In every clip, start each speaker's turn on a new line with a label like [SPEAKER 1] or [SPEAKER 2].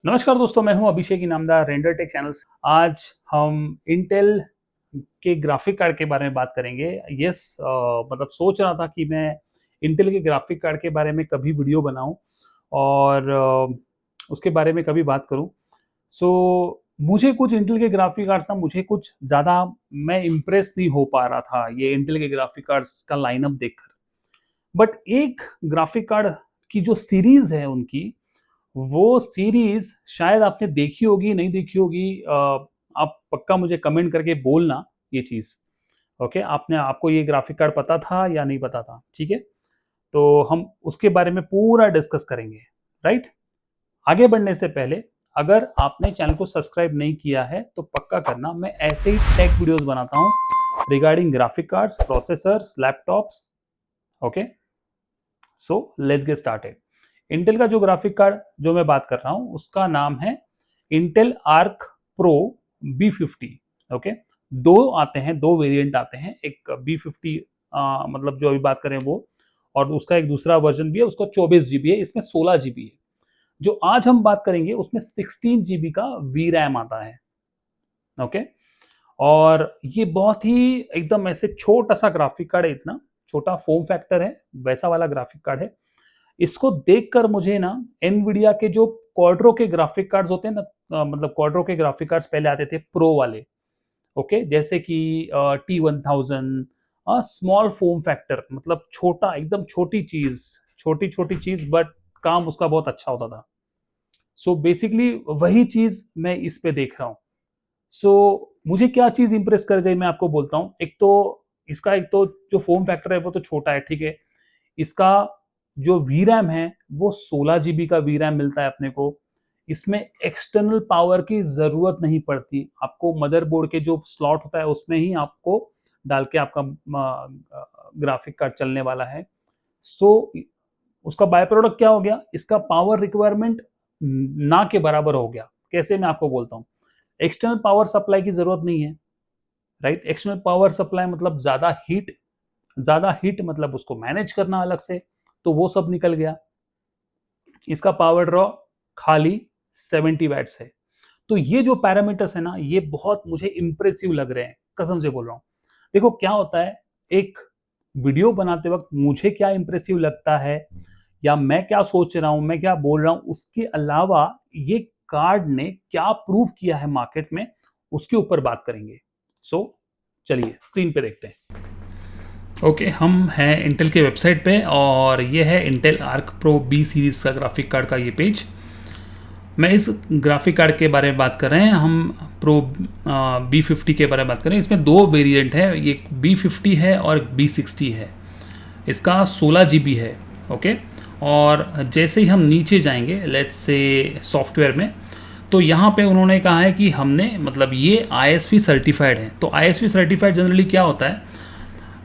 [SPEAKER 1] नमस्कार दोस्तों, मैं हूं अभिषेक इनामदार रेंडर टेक चैनल्स। आज हम इंटेल के ग्राफिक कार्ड के बारे में बात करेंगे। मतलब सोच रहा था कि मैं इंटेल के ग्राफिक कार्ड के बारे में कभी वीडियो बनाऊं और उसके बारे में कभी बात करूं। मुझे कुछ इंटेल के ग्राफिक कार्ड से मुझे कुछ ज़्यादा मैं इम्प्रेस नहीं हो पा रहा था ये इंटेल के ग्राफिक कार्ड्स का लाइनअप देखकर। बट एक ग्राफिक कार्ड की जो सीरीज़ है उनकी, वो सीरीज शायद आपने देखी होगी, नहीं देखी होगी। आप पक्का मुझे कमेंट करके बोलना ये चीज़। ओके, आपको ये ग्राफिक कार्ड पता था या नहीं पता था? ठीक है, तो हम उसके बारे में पूरा डिस्कस करेंगे। राइट, आगे बढ़ने से पहले अगर आपने चैनल को सब्सक्राइब नहीं किया है तो पक्का करना। मैं ऐसे ही टेक वीडियोस बनाता हूँ regarding graphic cards, processors, laptops. Okay, so let's get started. Intel का जो ग्राफिक कार्ड जो मैं बात कर रहा हूँ उसका नाम है Intel arc pro B50। Okay, दो आते हैं, दो वेरिएंट आते हैं। एक B50 मतलब जो अभी बात करें वो, और उसका एक दूसरा वर्जन भी है, उसका 24 GB है, इसमें 16 GB है। जो आज हम बात करेंगे उसमें 16 GB का VRAM आता है। ओके, और ये बहुत ही एकदम ऐसे छोटा सा ग्राफिक कार्ड है, इतना छोटा फॉर्म फैक्टर है, वैसा वाला ग्राफिक कार्ड है। इसको देखकर मुझे ना एनवीडिया के जो क्वाड्रो के ग्राफिक कार्ड्स होते हैं ना, मतलब क्वाड्रो के ग्राफिक कार्ड्स पहले आते थे प्रो वाले। ओके, जैसे कि T1000, स्मॉल फॉर्म फैक्टर, मतलब छोटा, एकदम छोटी चीज, छोटी छोटी चीज, बट काम उसका बहुत अच्छा होता था। बेसिकली वही चीज मैं इस पे देख रहा हूँ। मुझे क्या चीज इंप्रेस कर गई मैं आपको बोलता हूँ। एक तो जो फॉर्म फैक्टर है वो तो छोटा है, ठीक है। इसका जो वीरैम है वो 16 GB का वीरैम मिलता है अपने को। इसमें एक्सटर्नल पावर की ज़रूरत नहीं पड़ती आपको। मदरबोर्ड के जो स्लॉट होता है उसमें ही आपको डाल के आपका ग्राफिक कार्ड चलने वाला है। सो उसका बाय प्रोडक्ट क्या हो गया, इसका पावर रिक्वायरमेंट ना के बराबर हो गया। कैसे, मैं आपको बोलता हूँ। एक्सटर्नल पावर सप्लाई की ज़रूरत नहीं है। राइट, एक्सटर्नल पावर सप्लाई मतलब ज़्यादा हीट मतलब उसको मैनेज करना अलग से, तो वो सब निकल गया। इसका पावर ड्रॉ खाली 70 वैट्स है। तो ये जो पैरामीटर्स है ना, ये बहुत मुझे इंप्रेसिव लग रहे हैं, कसम से बोल रहा हूँ। देखो क्या होता है, एक वीडियो बनाते वक्त मुझे क्या इंप्रेसिव लगता है या मैं क्या सोच रहा हूँ, मैं क्या बोल रहा हूँ, उसके अलावा ये कार्ड ने क्या प्रूव किया है मार्केट में, उसके ऊपर बात करेंगे। चलिए स्क्रीन पे देखते हैं। ओके, हम हैं इंटेल के वेबसाइट पे और ये है Intel arc pro B series का ग्राफिक कार्ड का ये पेज। मैं इस ग्राफिक कार्ड के बारे में बात कर रहे हैं, हम प्रो B50 के बारे में बात कर रहे हैं। इसमें दो वेरिएंट है, एक B50 है और B60 है। इसका 16 GB है। ओके, और जैसे ही हम नीचे जाएंगे लेट्स से सॉफ्टवेयर में, तो यहाँ पे उन्होंने कहा है कि हमने मतलब ये ISV सर्टिफाइड है। तो ISV सर्टिफाइड जनरली क्या होता है,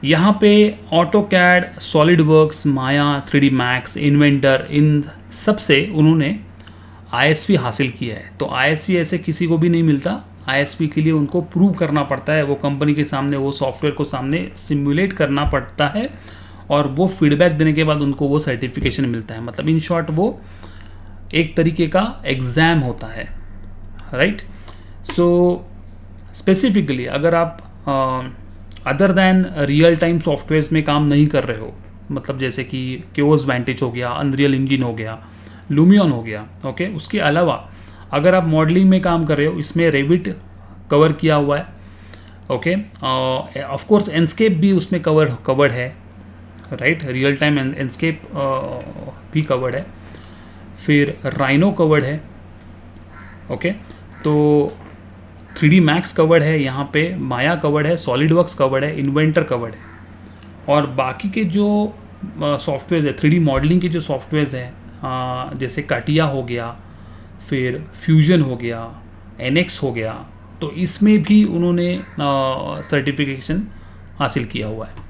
[SPEAKER 1] यहाँ पे ऑटोकैड, सॉलिडवर्क्स, माया, 3D मैक्स, इन्वेंटर, इन सब से उन्होंने ISV हासिल किया है। तो ISV ऐसे किसी को भी नहीं मिलता। ISV के लिए उनको प्रूव करना पड़ता है, वो कंपनी के सामने, वो सॉफ्टवेयर को सामने सिमुलेट करना पड़ता है, और वो फीडबैक देने के बाद उनको वो सर्टिफिकेशन मिलता है। मतलब इन शॉर्ट वो एक तरीके का एग्ज़ाम होता है। राइट, स्पेसिफिकली अगर आप other than real time softwares में काम नहीं कर रहे हो, मतलब जैसे कि क्योस वेंटेज हो गया, अनरियल इंजन हो गया, लूमियन हो गया, ओके, उसके अलावा अगर आप मॉडलिंग में काम कर रहे हो, इसमें रेविट कवर किया हुआ है। ओके, ऑफ कोर्स एनस्केप भी उसमें कवर्ड है। राइट, रियल टाइम एनस्केप भी कवर्ड है। फिर राइनो कवर्ड है। ओके, तो 3D मैक्स कवर्ड है, यहाँ पे माया कवर्ड है, सॉलिडवर्क्स कवर्ड है, इन्वेंटर कवर्ड है। और बाकी के जो सॉफ्टवेयर है, 3D मॉडलिंग के जो सॉफ्टवेयर्स हैं, जैसे काटिया हो गया, फिर फ्यूजन हो गया, NX हो गया, तो इसमें भी उन्होंने सर्टिफिकेशन हासिल किया हुआ है।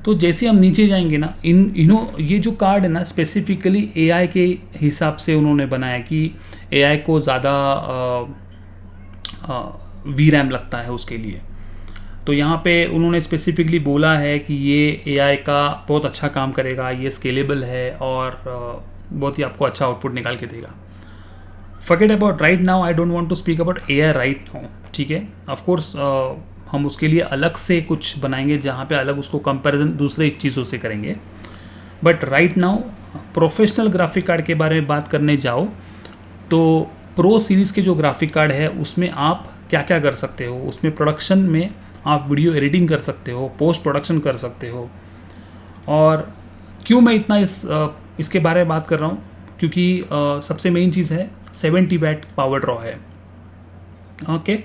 [SPEAKER 1] तो जैसे हम नीचे जाएंगे ना, ये जो कार्ड है ना, स्पेसिफिकली AI के हिसाब से उन्होंने बनाया कि AI को ज़्यादा VRAM लगता है उसके लिए। तो यहाँ पे उन्होंने स्पेसिफिकली बोला है कि ये AI का बहुत अच्छा काम करेगा, ये स्केलेबल है और बहुत ही आपको अच्छा आउटपुट निकाल के देगा। Forget about right now, I don't want to speak about AI right now, ठीक है। ऑफ कोर्स हम उसके लिए अलग से कुछ बनाएंगे जहाँ पे अलग उसको कंपैरिजन दूसरे चीज़ों से करेंगे। But right now professional graphic card के बारे में बात करने जाओ तो प्रो सीरीज़ के जो ग्राफिक कार्ड है उसमें आप क्या क्या कर सकते हो। उसमें प्रोडक्शन में आप वीडियो एडिटिंग कर सकते हो, पोस्ट प्रोडक्शन कर सकते हो। और क्यों मैं इतना इसके बारे में बात कर रहा हूँ, क्योंकि सबसे मेन चीज़ है 70 वैट पावर ड्रॉ है। ओके,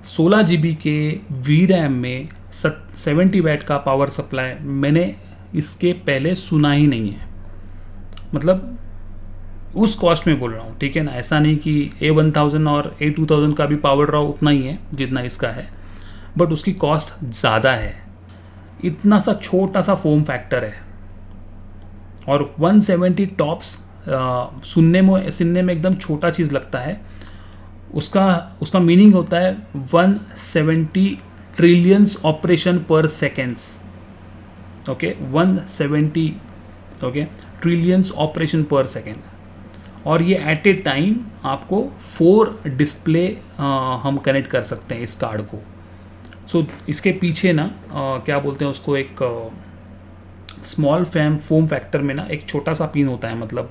[SPEAKER 1] 16 GB के वी रैम में 70 वैट का पावर सप्लाई मैंने इसके पहले सुना ही नहीं है। मतलब उस कॉस्ट में बोल रहा हूँ, ठीक है ना। ऐसा नहीं कि A1000 और A2000 का भी पावर ड्रॉ उतना ही है जितना इसका है, बट उसकी कॉस्ट ज़्यादा है। इतना सा छोटा सा फॉर्म फैक्टर है और 170 टॉप्स सुनने में एकदम छोटा चीज़ लगता है। उसका मीनिंग होता है 170 ट्रिलियंस ऑपरेशन पर seconds. Okay, 170 okay trillions operation पर सेकेंड। और ये एट ए टाइम आपको 4 डिस्प्ले हम कनेक्ट कर सकते हैं इस कार्ड को। सो इसके पीछे ना क्या बोलते हैं उसको, एक स्मॉल फॉर्म फैक्टर में ना एक छोटा सा पिन होता है। मतलब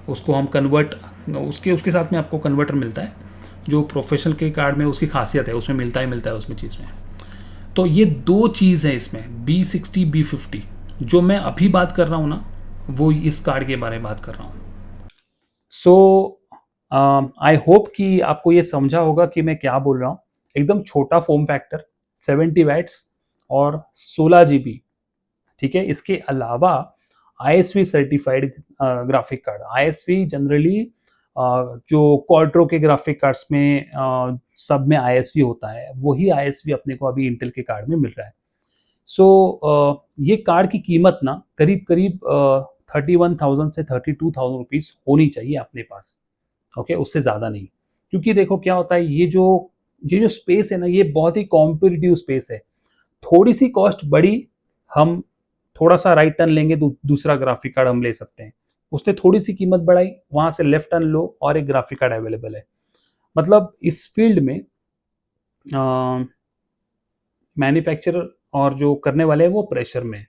[SPEAKER 1] उसको हम कन्वर्ट उसके साथ में आपको कन्वर्टर मिलता है जो प्रोफेशनल के कार्ड में उसकी खासियत है, उसमें मिलता है उसमें चीज़ में। तो ये 2 चीज़ है इसमें, B60 B50। जो मैं अभी बात कर रहा हूँ ना वो इस कार्ड के बारे में बात कर रहा हूँ। सो आई होप कि आपको ये समझा होगा कि मैं क्या बोल रहा हूँ। एकदम छोटा फॉर्म फैक्टर, 70 वैट्स और 16 GB, ठीक है। इसके अलावा ISV certified graphic card. ISV generally जो क्वाड्रो के ग्राफिक कार्ड्स में सब में ISV होता है, वही ISV अपने को अभी इंटेल के कार्ड में मिल रहा है। सो ये कार्ड की कीमत ना करीब करीब 31,000 से 32,000 रुपीज़ होनी चाहिए अपने पास। ओके, उससे ज़्यादा नहीं। क्योंकि देखो क्या होता है, ये जो स्पेस है ना, ये बहुत ही कॉम्पिटिटिव स्पेस है। थोड़ी सी कॉस्ट बढ़ी, हम थोड़ा सा राइट टर्न लेंगे, दूसरा ग्राफिक कार्ड हम ले सकते हैं। उसने थोड़ी सी कीमत बढ़ाई, वहां से लेफ्ट टर्न लो और एक ग्राफिक कार्ड अवेलेबल है। मतलब इस फील्ड में मैन्युफैक्चरर और जो करने वाले हैं वो प्रेशर में है।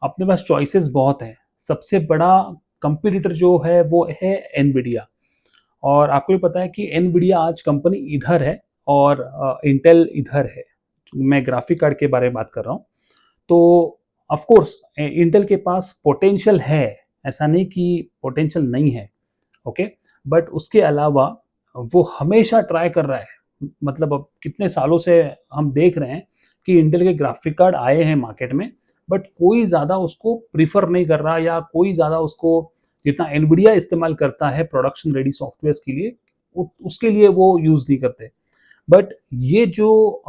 [SPEAKER 1] अपने पास चॉइसेस बहुत हैं। सबसे बड़ा कंपटीटर जो है वो है एनवीडिया। और आपको भी पता है कि एनवीडिया आज कंपनी इधर है और इंटेल इधर है। मैं ग्राफिक कार्ड के बारे में बात कर रहा हूँ। तो ऑफ कोर्स इंटेल के पास पोटेंशियल है, ऐसा नहीं कि पोटेंशियल नहीं है। ओके, बट उसके अलावा वो हमेशा ट्राई कर रहा है। मतलब अब कितने सालों से हम देख रहे हैं कि इंटेल के ग्राफिक कार्ड आए हैं मार्केट में, बट कोई ज़्यादा उसको प्रीफर नहीं कर रहा, या कोई ज़्यादा उसको जितना एनवीडिया इस्तेमाल करता है प्रोडक्शन रेडी सॉफ्टवेयर के लिए, उसके लिए वो यूज़ नहीं करते। बट ये जो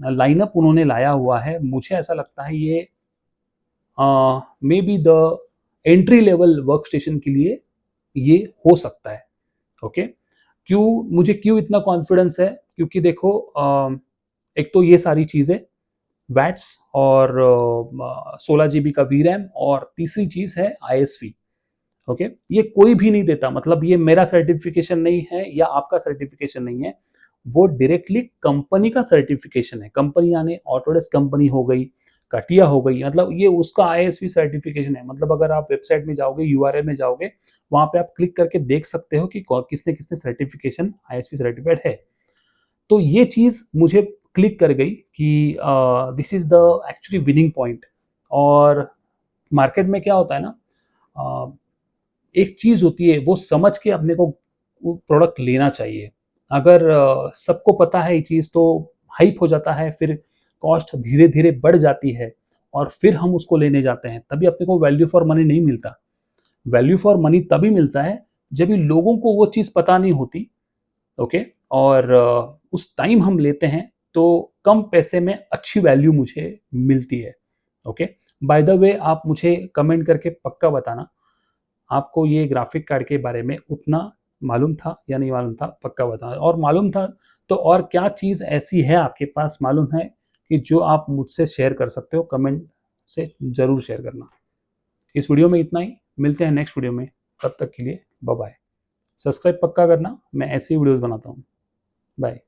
[SPEAKER 1] लाइनअप उन्होंने लाया हुआ है, मुझे ऐसा लगता है ये may be the entry level work station के लिए ये हो सकता है। ओके, क्यों इतना कॉन्फिडेंस है, क्योंकि देखो एक तो ये सारी चीज़ें वैट्स और 16 GB का वी रैम, और तीसरी चीज़ है ISV। ओके, ये कोई भी नहीं देता। मतलब ये मेरा सर्टिफिकेशन नहीं है या आपका सर्टिफिकेशन नहीं है, वो डायरेक्टली कंपनी का सर्टिफिकेशन है। कंपनी यानी ऑटोडेस्क कंपनी हो गई, कटिया हो गई, मतलब ये उसका ISV सर्टिफिकेशन है। मतलब अगर आप वेबसाइट में जाओगे, URL में जाओगे, वहाँ पे आप क्लिक करके देख सकते हो कि किसने किसने सर्टिफिकेशन ISV सर्टिफाइड है। तो ये चीज़ मुझे क्लिक कर गई कि this is the actually winning point. और मार्केट में क्या होता है ना, एक चीज़ होती है, वो समझ के अपने को वो प्रोडक्ट लेना चाहिए। अगर सबको पता है ये चीज़, तो हाइप हो जाता है, फिर कॉस्ट धीरे-धीरे बढ़ जाती है और फिर हम उसको लेने जाते हैं, तभी अपने को वैल्यू फॉर मनी नहीं मिलता। वैल्यू फॉर मनी तभी मिलता है जब इन लोगों को वो चीज़ पता नहीं होती। ओके, और उस टाइम हम लेते हैं तो कम पैसे में अच्छी वैल्यू मुझे मिलती है। ओके, बाय द वे आप मुझे कमेंट करके पक्का बताना, आपको ये ग्राफिक कार्ड के बारे में उतना मालूम था या नहीं मालूम था, पक्का बताना। और मालूम था तो और क्या चीज़ ऐसी है आपके पास मालूम है कि जो आप मुझसे शेयर कर सकते हो, कमेंट से ज़रूर शेयर करना। इस वीडियो में इतना ही, मिलते हैं नेक्स्ट वीडियो में, तब तक के लिए बाय बाय। सब्सक्राइब पक्का करना, मैं ऐसी वीडियोस बनाता हूँ। बाय।